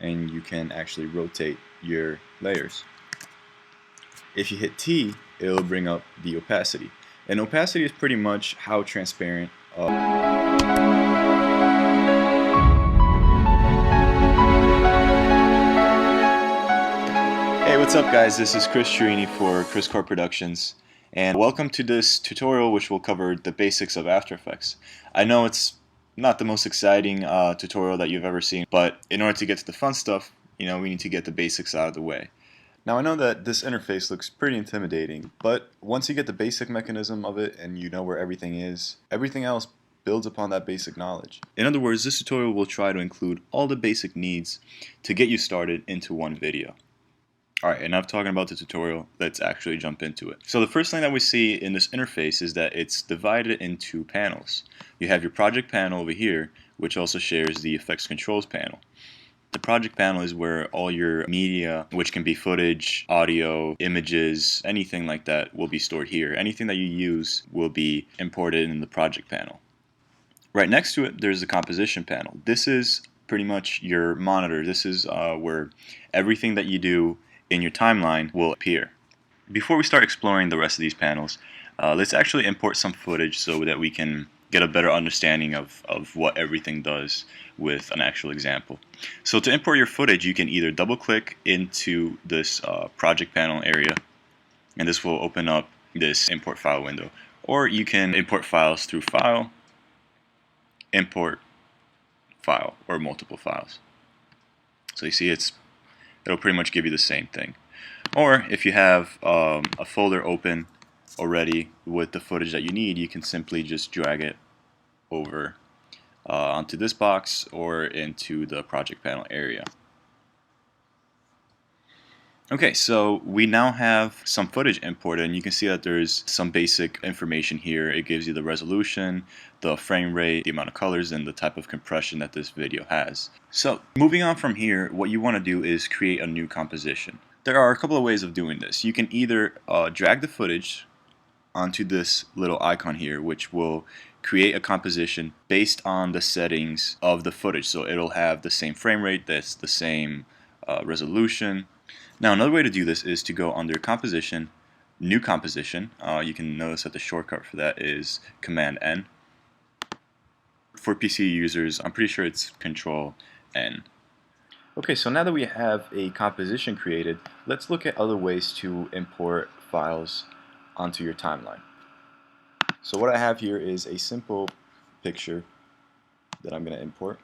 and you can actually rotate your layers. If you hit T, it'll bring up the opacity. And opacity is pretty much how transparent Hey, what's up guys? This is Chris Chiarini for Chris Corp Productions, and welcome to this tutorial which will cover the basics of After Effects. I know it's not the most exciting tutorial that you've ever seen, but in order to get to the fun stuff, we need to get the basics out of the way. Now I know that this interface looks pretty intimidating, but once you get the basic mechanism of it and you know where everything is, everything else builds upon that basic knowledge. In other words, this tutorial will try to include all the basic needs to get you started into one video. Alright, enough talking about the tutorial, let's actually jump into it. So the first thing that we see in this interface is that it's divided into panels. You have your project panel over here, which also shares the effects controls panel. The project panel is where all your media, which can be footage, audio, images, anything like that, will be stored here. Anything that you use will be imported in the project panel. Right next to it, there's the composition panel. This is pretty much your monitor. This is where everything that you do in your timeline will appear. Before we start exploring the rest of these panels, let's actually import some footage so that we can get a better understanding of what everything does with an actual example. So to import your footage, you can either double click into this project panel area, and this will open up this import file window, or you can import files through File, Import File, or multiple files. So you see it'll pretty much give you the same thing. Or if you have a folder open already with the footage that you need, you can simply just drag it over onto this box or into the project panel area. Okay, so we now have some footage imported, and you can see that there's some basic information here. It gives you the resolution, the frame rate, the amount of colors, and the type of compression that this video has. So moving on from here, what you want to do is create a new composition. There are a couple of ways of doing this. You can either drag the footage onto this little icon here, which will create a composition based on the settings of the footage. So it'll have the same frame rate, that's the same resolution. Now another way to do this is to go under Composition, New Composition. You can notice that the shortcut for that is Command N. For PC users, I'm pretty sure it's Control N. Okay, so now that we have a composition created, let's look at other ways to import files onto your timeline. So what I have here is a simple picture that I'm going to import.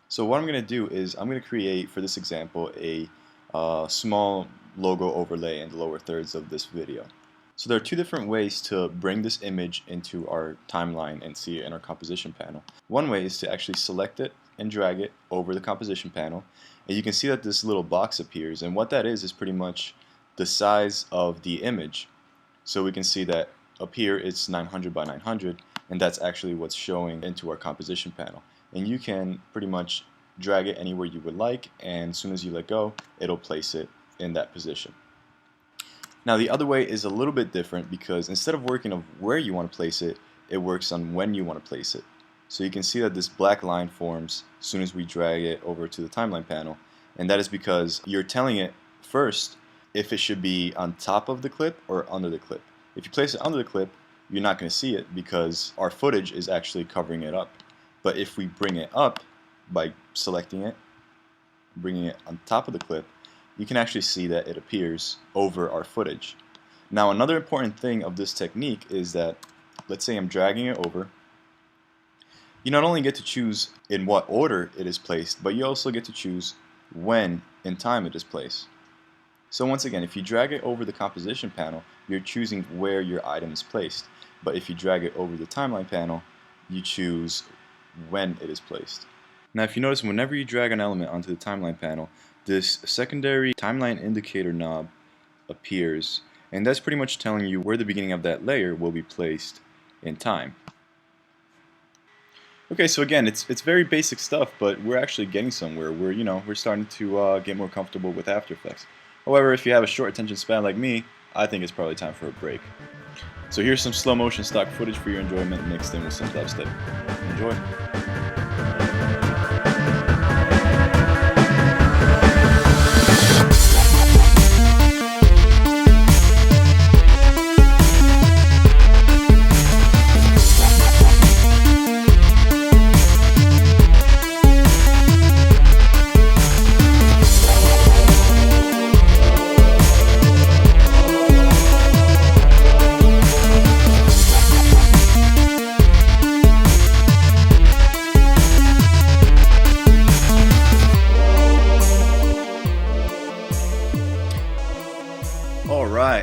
So what I'm going to do is I'm going to create, for this example, a small logo overlay in the lower thirds of this video. So there are two different ways to bring this image into our timeline and see it in our composition panel. One way is to actually select it and drag it over the composition panel, and you can see that this little box appears, and what that is pretty much the size of the image. So we can see that up here it's 900 by 900, and that's actually what's showing into our composition panel. And you can pretty much drag it anywhere you would like, and as soon as you let go, it'll place it in that position. Now the other way is a little bit different, because instead of working on where you want to place it, it works on when you want to place it. So you can see that this black line forms as soon as we drag it over to the timeline panel, and that is because you're telling it first if it should be on top of the clip or under the clip. If you place it under the clip, you're not going to see it because our footage is actually covering it up. But if we bring it up by selecting it, bringing it on top of the clip, you can actually see that it appears over our footage. Now another important thing of this technique is that, let's say I'm dragging it over, you not only get to choose in what order it is placed, but you also get to choose when in time it is placed. So once again, if you drag it over the composition panel, you're choosing where your item is placed. But if you drag it over the timeline panel, you choose when it is placed. Now if you notice, whenever you drag an element onto the timeline panel, this secondary timeline indicator knob appears, and that's pretty much telling you where the beginning of that layer will be placed in time. Okay, so again, it's very basic stuff, but we're actually getting somewhere. We're starting to get more comfortable with After Effects. However, if you have a short attention span like me, I think it's probably time for a break. So here's some slow motion stock footage for your enjoyment mixed in with some dubstep. Enjoy.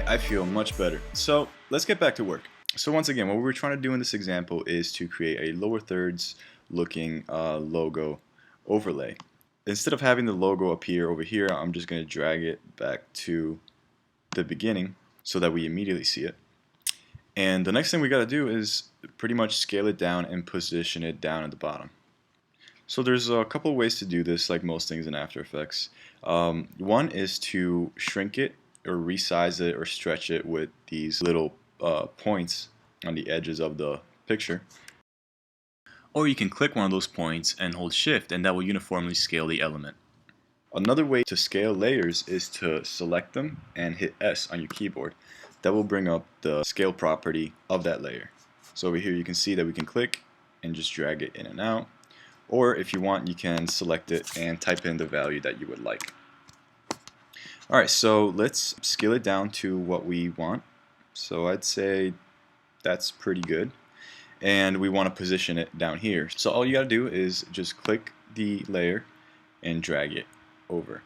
Alright, I feel much better. So let's get back to work. So once again, what we were trying to do in this example is to create a lower thirds looking logo overlay. Instead of having the logo appear over here, I'm just going to drag it back to the beginning so that we immediately see it. And the next thing we got to do is pretty much scale it down and position it down at the bottom. So there's a couple of ways to do this, like most things in After Effects. One is to shrink it or resize it or stretch it with these little points on the edges of the picture. Or you can click one of those points and hold Shift, and that will uniformly scale the element. Another way to scale layers is to select them and hit S on your keyboard. That will bring up the scale property of that layer. So over here you can see that we can click and just drag it in and out. Or if you want, you can select it and type in the value that you would like. Alright, so let's scale it down to what we want. So I'd say that's pretty good. And we want to position it down here. So all you gotta do is just click the layer and drag it over.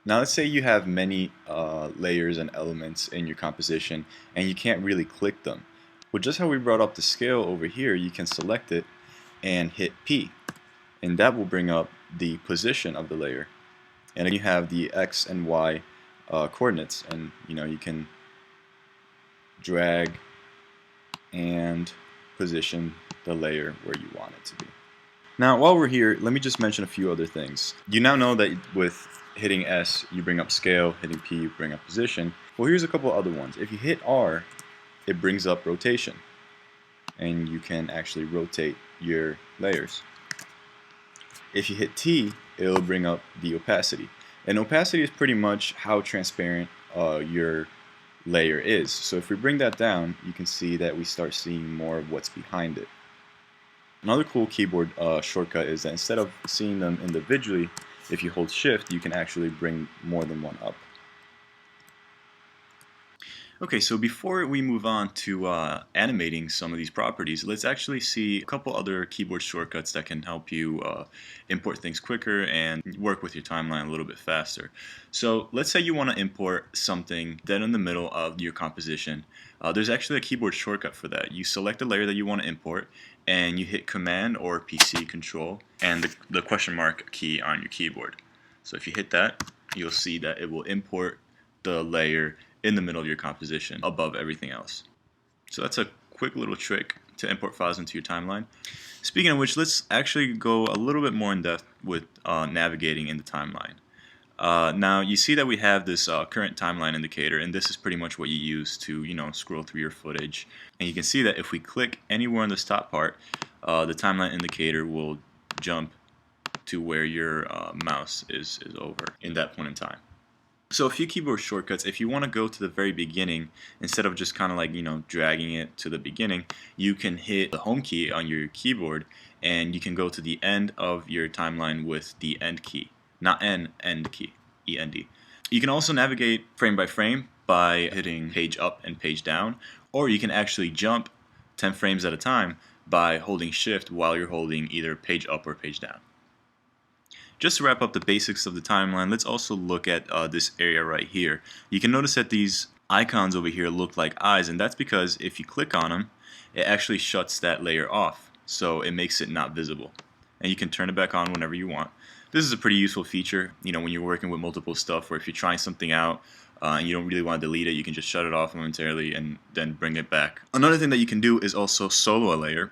Now let's say you have many layers and elements in your composition and you can't really click them. Well, just how we brought up the scale over here, you can select it and hit P, and that will bring up the position of the layer. And then you have the X and Y coordinates, and you can drag and position the layer where you want it to be. Now while we're here, let me just mention a few other things. You now know that with hitting S you bring up scale, hitting P you bring up position. Well, here's a couple other ones. If you hit R, it brings up rotation, and you can actually rotate your layers. If you hit T, it'll bring up the opacity, and opacity is pretty much how transparent your layer is. So if we bring that down, you can see that we start seeing more of what's behind it. Another cool keyboard shortcut is that instead of seeing them individually, if you hold Shift, you can actually bring more than one up. Okay, so before we move on to animating some of these properties, let's actually see a couple other keyboard shortcuts that can help you import things quicker and work with your timeline a little bit faster. So let's say you want to import something dead in the middle of your composition. There's actually a keyboard shortcut for that. You select the layer that you want to import, and you hit Command or PC Control and the question mark key on your keyboard. So if you hit that, you'll see that it will import the layer in the middle of your composition above everything else. So that's a quick little trick to import files into your timeline. Speaking of which, let's actually go a little bit more in depth with navigating in the timeline. Now you see that we have this current timeline indicator, and this is pretty much what you use to scroll through your footage. And you can see that if we click anywhere on this top part, the timeline indicator will jump to where your mouse is over in that point in time. So a few keyboard shortcuts. If you want to go to the very beginning, instead of just kind of like dragging it to the beginning, you can hit the home key on your keyboard and you can go to the end of your timeline with the end key. Not N, end key, E-N-D. You can also navigate frame by frame by hitting page up and page down, or you can actually jump 10 frames at a time by holding Shift while you're holding either page up or page down. Just to wrap up the basics of the timeline, let's also look at this area right here. You can notice that these icons over here look like eyes, and that's because if you click on them, it actually shuts that layer off, so it makes it not visible. And you can turn it back on whenever you want. This is a pretty useful feature, when you're working with multiple stuff, or if you're trying something out and you don't really want to delete it, you can just shut it off momentarily and then bring it back. Another thing that you can do is also solo a layer.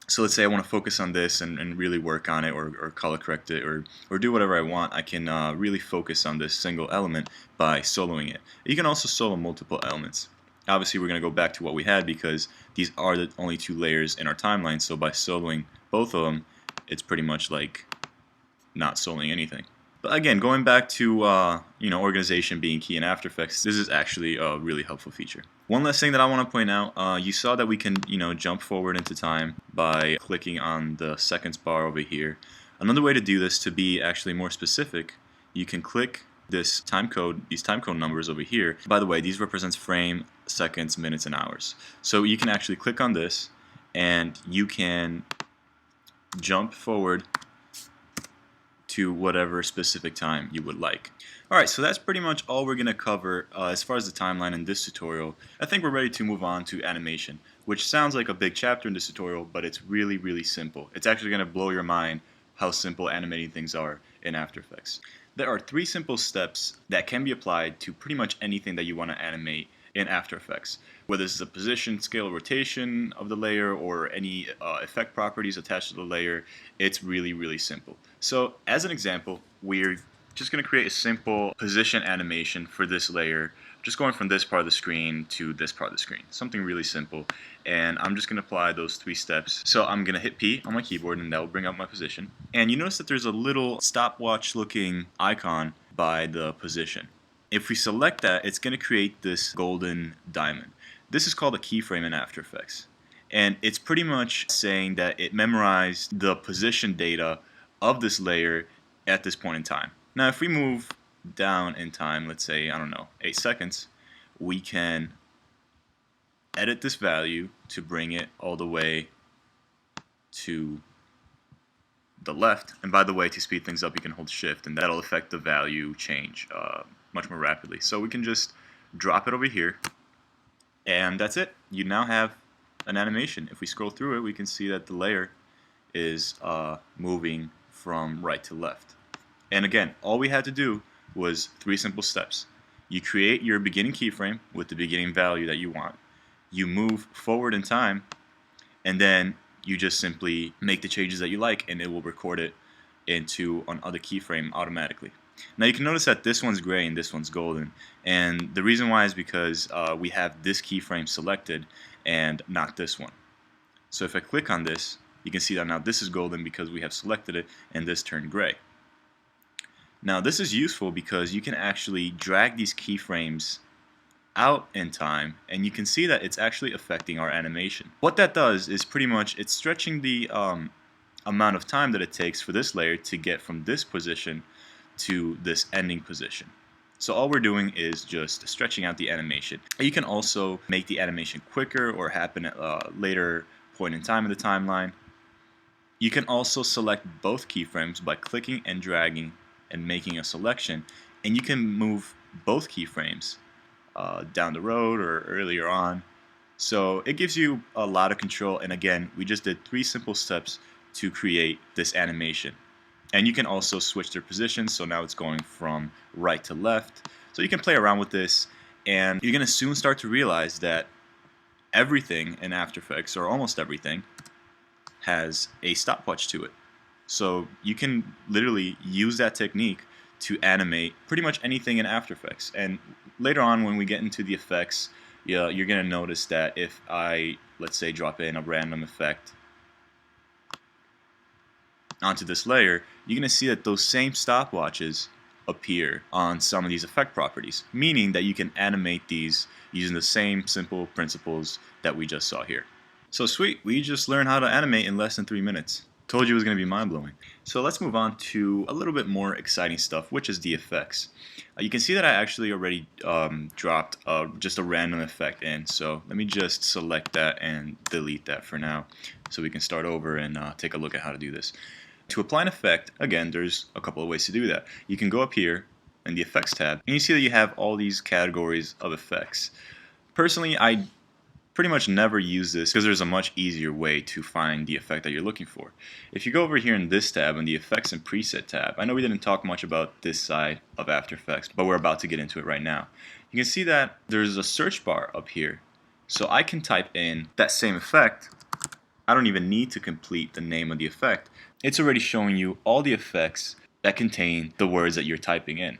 So let's say I want to focus on this and really work on it, or color correct it, or do whatever I want. I can really focus on this single element by soloing it. You can also solo multiple elements. Obviously we're going to go back to what we had because these are the only two layers in our timeline, so by soloing both of them, it's pretty much like not soloing anything. But again, going back to organization being key in After Effects, this is actually a really helpful feature. One last thing that I want to point out, you saw that we can jump forward into time by clicking on the seconds bar over here. Another way to do this, to be actually more specific, you can click this time code, these time code numbers over here. By the way, these represents frame, seconds, minutes, and hours. So you can actually click on this and you can jump forward to whatever specific time you would like. Alright, so that's pretty much all we're going to cover as far as the timeline in this tutorial. I think we're ready to move on to animation, which sounds like a big chapter in this tutorial, but it's really, really simple. It's actually going to blow your mind how simple animating things are in After Effects. There are 3 simple steps that can be applied to pretty much anything that you want to animate in After Effects. Whether it's the position, scale, rotation of the layer, or any effect properties attached to the layer, it's really, really simple. So as an example, we're just going to create a simple position animation for this layer, just going from this part of the screen to this part of the screen. Something really simple. And I'm just going to apply those 3 steps. So I'm going to hit P on my keyboard, and that will bring up my position. And you notice that there's a little stopwatch looking icon by the position. If we select that, it's going to create this golden diamond. This is called a keyframe in After Effects. And it's pretty much saying that it memorized the position data of this layer at this point in time. Now if we move down in time, let's say, I don't know, 8 seconds, we can edit this value to bring it all the way to the left. And by the way, to speed things up, you can hold shift, and that'll affect the value change much more rapidly. So we can just drop it over here, and that's it. You now have an animation. If we scroll through it, we can see that the layer is moving from right to left. And again, all we had to do was 3 simple steps. You create your beginning keyframe with the beginning value that you want. You move forward in time, and then you just simply make the changes that you like, and it will record it into another keyframe automatically. Now you can notice that this one's gray and this one's golden, and the reason why is because we have this keyframe selected and not this one. So if I click on this, you can see that now this is golden because we have selected it, and this turned gray. Now this is useful because you can actually drag these keyframes out in time, and you can see that it's actually affecting our animation. What that does is pretty much it's stretching the amount of time that it takes for this layer to get from this position to this ending position. So all we're doing is just stretching out the animation. You can also make the animation quicker or happen at a later point in time in the timeline. You can also select both keyframes by clicking and dragging and making a selection, and you can move both keyframes down the road or earlier on. So it gives you a lot of control, and again, we just did 3 simple steps to create this animation. And you can also switch their positions, so now it's going from right to left. So you can play around with this, and you're going to soon start to realize that everything in After Effects, or almost everything, has a stopwatch to it. So you can literally use that technique to animate pretty much anything in After Effects. And later on, when we get into the effects, you're going to notice that if I, let's say, drop in a random effect onto this layer, you're going to see that those same stopwatches appear on some of these effect properties, meaning that you can animate these using the same simple principles that we just saw here. So sweet, we just learned how to animate in less than 3 minutes. Told you it was going to be mind-blowing. So let's move on to a little bit more exciting stuff, which is the effects. You can see that I actually already dropped just a random effect in, so let me just select that and delete that for now so we can start over and take a look at how to do this. To apply an effect, again, there's a couple of ways to do that. You can go up here in the Effects tab, and you see that you have all these categories of effects. Personally, I pretty much never use this because there's a much easier way to find the effect that you're looking for. If you go over here in this tab, in the Effects and Preset tab, I know we didn't talk much about this side of After Effects, but we're about to get into it right now. You can see that there's a search bar up here. So I can type in that same effect. I don't even need to complete the name of the effect. It's already showing you all the effects that contain the words that you're typing in.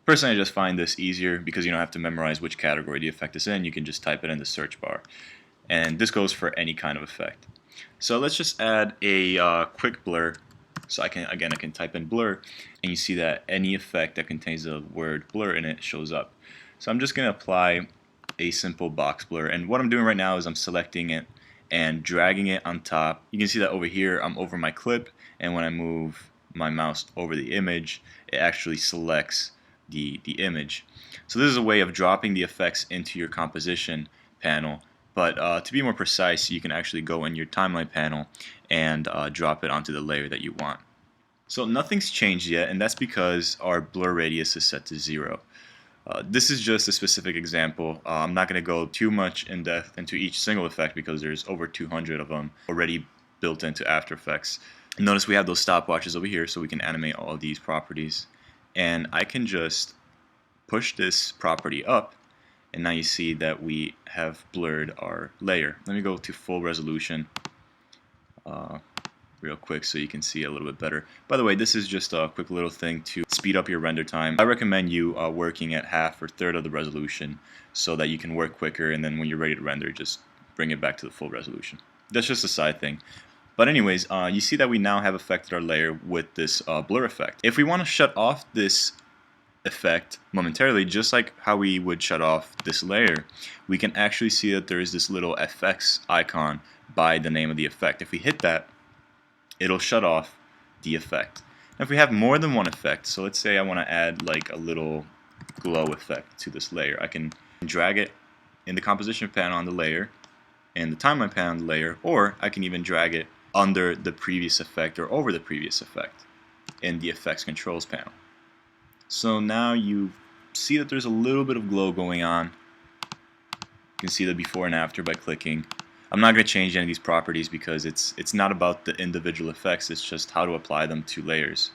Personally, I just find this easier because you don't have to memorize which category the effect is in. You can just type it in the search bar. And this goes for any kind of effect. So let's just add a quick blur. So I can type in blur, and you see that any effect that contains the word blur in it shows up. So I'm just going to apply a simple box blur. And what I'm doing right now is I'm selecting it and dragging it on top. You can see that over here I'm over my clip, and when I move my mouse over the image, it actually selects the image. So this is a way of dropping the effects into your composition panel, but to be more precise, you can actually go in your timeline panel and drop it onto the layer that you want. So nothing's changed yet, and that's because our blur radius is set to 0. This is just a specific example. I'm not going to go too much in depth into each single effect because there's over 200 of them already built into After Effects. Notice we have those stopwatches over here so we can animate all of these properties. And I can just push this property up, and now you see that we have blurred our layer. Let me go to full resolution real quick so you can see a little bit better. By the way, this is just a quick little thing to speed up your render time. I recommend you working at half or third of the resolution so that you can work quicker, and then when you're ready to render, just bring it back to the full resolution. That's just a side thing. But anyways, you see that we now have affected our layer with this blur effect. If we want to shut off this effect momentarily, just like how we would shut off this layer, we can actually see that there is this little FX icon by the name of the effect. If we hit that, it'll shut off the effect. Now if we have more than one effect, so let's say I want to add like a little glow effect to this layer, I can drag it in the composition panel on the layer and the timeline panel on the layer, or I can even drag it under the previous effect or over the previous effect in the effects controls panel. So now you see that there's a little bit of glow going on. You can see the before and after by clicking. I'm not going to change any of these properties because it's not about the individual effects, it's just how to apply them to layers.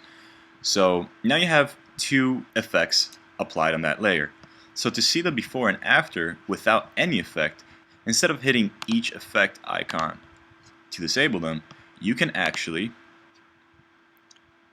So now you have two effects applied on that layer. So to see the before and after without any effect, instead of hitting each effect icon to disable them, you can actually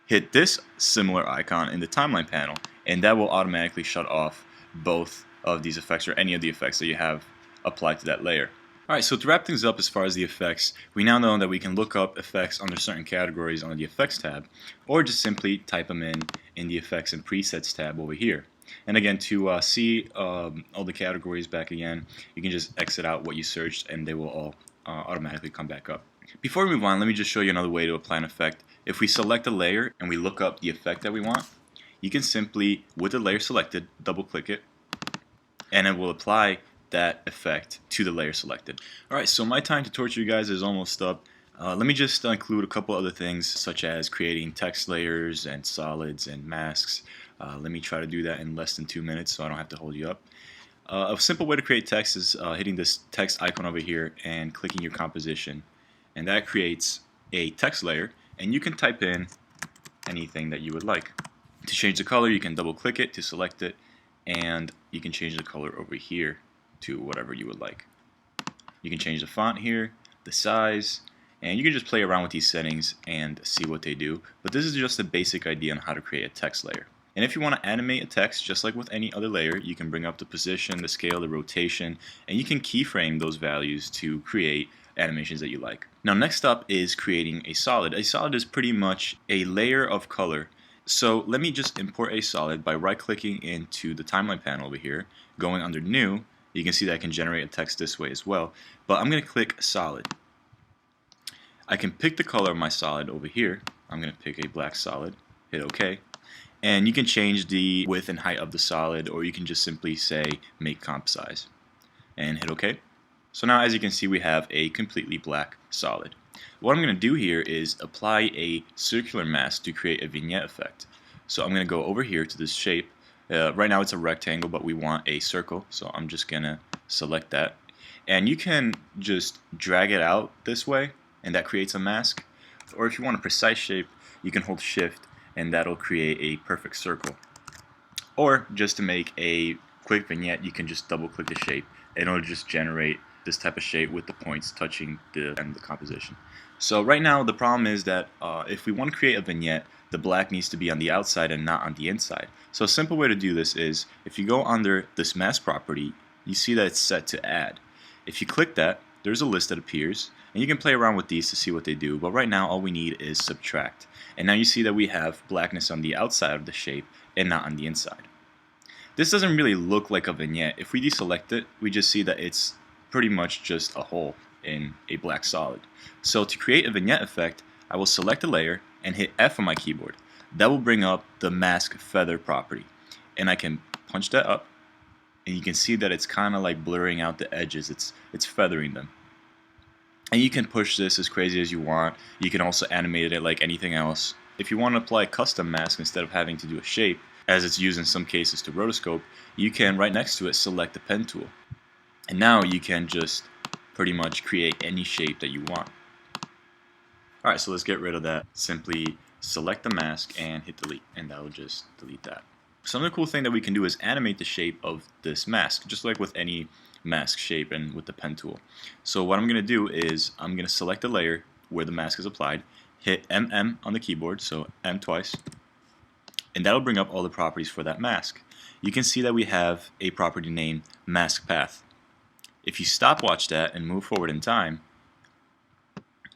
hit this similar icon in the timeline panel, and that will automatically shut off both of these effects or any of the effects that you have applied to that layer. Alright, so to wrap things up as far as the effects, we now know that we can look up effects under certain categories on the Effects tab, or just simply type them in the Effects and Presets tab over here. And again, to see all the categories back again, you can just exit out what you searched and they will all automatically come back up. Before we move on, let me just show you another way to apply an effect. If we select a layer and we look up the effect that we want, you can simply, with the layer selected, double click it, and it will apply that effect to the layer selected. Alright, so my time to torture you guys is almost up. Let me just include a couple other things such as creating text layers and solids and masks. Let me try to do that in less than 2 minutes so I don't have to hold you up. A simple way to create text is hitting this text icon over here and clicking your composition, and that creates a text layer, and you can type in anything that you would like. To change the color, you can double click it to select it, and you can change the color over here to whatever you would like. You can change the font here, the size, and you can just play around with these settings and see what they do. But this is just a basic idea on how to create a text layer. And if you want to animate a text just like with any other layer, you can bring up the position, the scale, the rotation, and you can keyframe those values to create animations that you like. Now next up is creating a solid. A solid is pretty much a layer of color. So let me just import a solid by right-clicking into the timeline panel over here, going under New. You can see that I can generate a text this way as well, but I'm going to click solid. I can pick the color of my solid over here. I'm going to pick a black solid, hit OK, and you can change the width and height of the solid, or you can just simply say make comp size and hit OK. So now as you can see, we have a completely black solid. What I'm going to do here is apply a circular mask to create a vignette effect. So I'm going to go over here to this shape. Right now it's a rectangle, but we want a circle, so I'm just going to select that. And you can just drag it out this way, and that creates a mask. Or if you want a precise shape, you can hold Shift, and that'll create a perfect circle. Or just to make a quick vignette, you can just double click the shape, and it'll just generate this type of shape with the points touching the end of the composition. So right now the problem is that if we want to create a vignette, the black needs to be on the outside and not on the inside. So a simple way to do this is, if you go under this mask property, you see that it's set to add. If you click that, there's a list that appears, and you can play around with these to see what they do, but right now all we need is subtract. And now you see that we have blackness on the outside of the shape and not on the inside. This doesn't really look like a vignette. If we deselect it, we just see that it's pretty much just a hole in a black solid. So to create a vignette effect, I will select a layer and hit F on my keyboard. That will bring up the mask feather property, and I can punch that up, and you can see that it's kind of like blurring out the edges. It's feathering them. And you can push this as crazy as you want. You can also animate it like anything else. if you want to apply a custom mask instead of having to do a shape, as it's used in some cases to rotoscope, you can right next to it select the pen tool. And now you can just pretty much create any shape that you want. Alright, so let's get rid of that. Simply select the mask and hit delete, and that will just delete that. So another cool thing that we can do is animate the shape of this mask, just like with any mask shape and with the pen tool. So what I'm going to do is I'm going to select the layer where the mask is applied, hit MM on the keyboard, so M twice, and that'll bring up all the properties for that mask. You can see that we have a property named mask path. If you stopwatch that and move forward in time,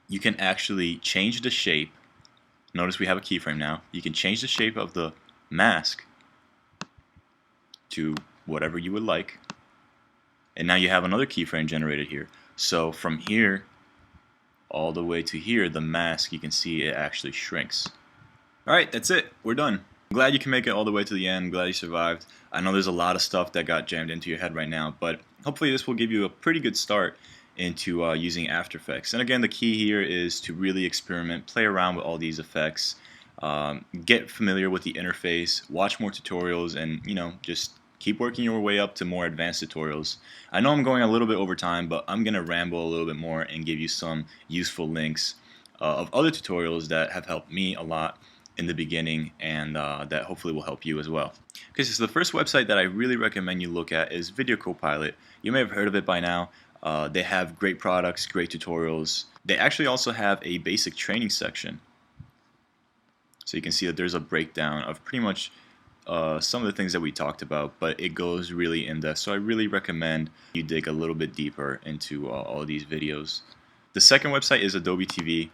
you can actually change the shape. Notice we have a keyframe now. You can change the shape of the mask to whatever you would like. And now you have another keyframe generated here. So from here all the way to here, the mask, you can see it actually shrinks. Alright, that's it. We're done. I'm glad you can make it all the way to the end. I'm glad you survived. I know there's a lot of stuff that got jammed into your head right now, but hopefully this will give you a pretty good start into using After Effects. And again, the key here is to really experiment, play around with all these effects, get familiar with the interface, watch more tutorials, and just keep working your way up to more advanced tutorials. I know I'm going a little bit over time, but I'm gonna ramble a little bit more and give you some useful links of other tutorials that have helped me a lot in the beginning, and that hopefully will help you as well. Okay, so the first website that I really recommend you look at is Video Copilot. You may have heard of it by now. They have great products, great tutorials. They actually also have a basic training section. So you can see that there's a breakdown of pretty much some of the things that we talked about, but it goes really in depth. So I really recommend you dig a little bit deeper into all of these videos. The second website is Adobe TV.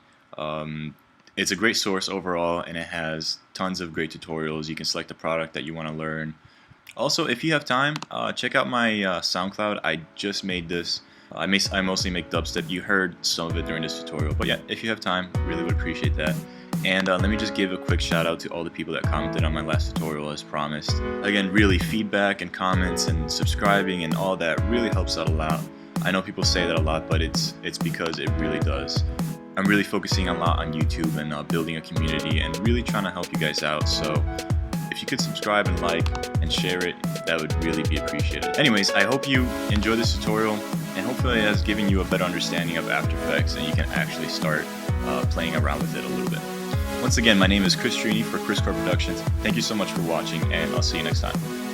It's a great source overall, and it has tons of great tutorials. You can select the product that you want to learn. Also, if you have time, check out my SoundCloud. I just made this. I mostly make dubstep. You heard some of it during this tutorial, but yeah, if you have time, really would appreciate that. And let me just give a quick shout out to all the people that commented on my last tutorial as promised. Again, really feedback and comments and subscribing and all that really helps out a lot. I know people say that a lot, but it's because it really does. I'm really focusing a lot on YouTube and building a community and really trying to help you guys out. So if you could subscribe and like and share it, that would really be appreciated. Anyways, I hope you enjoyed this tutorial, and hopefully it has given you a better understanding of After Effects and you can actually start playing around with it a little bit. Once again, my name is Chris Trini for Chris Core Productions. Thank you so much for watching, and I'll see you next time.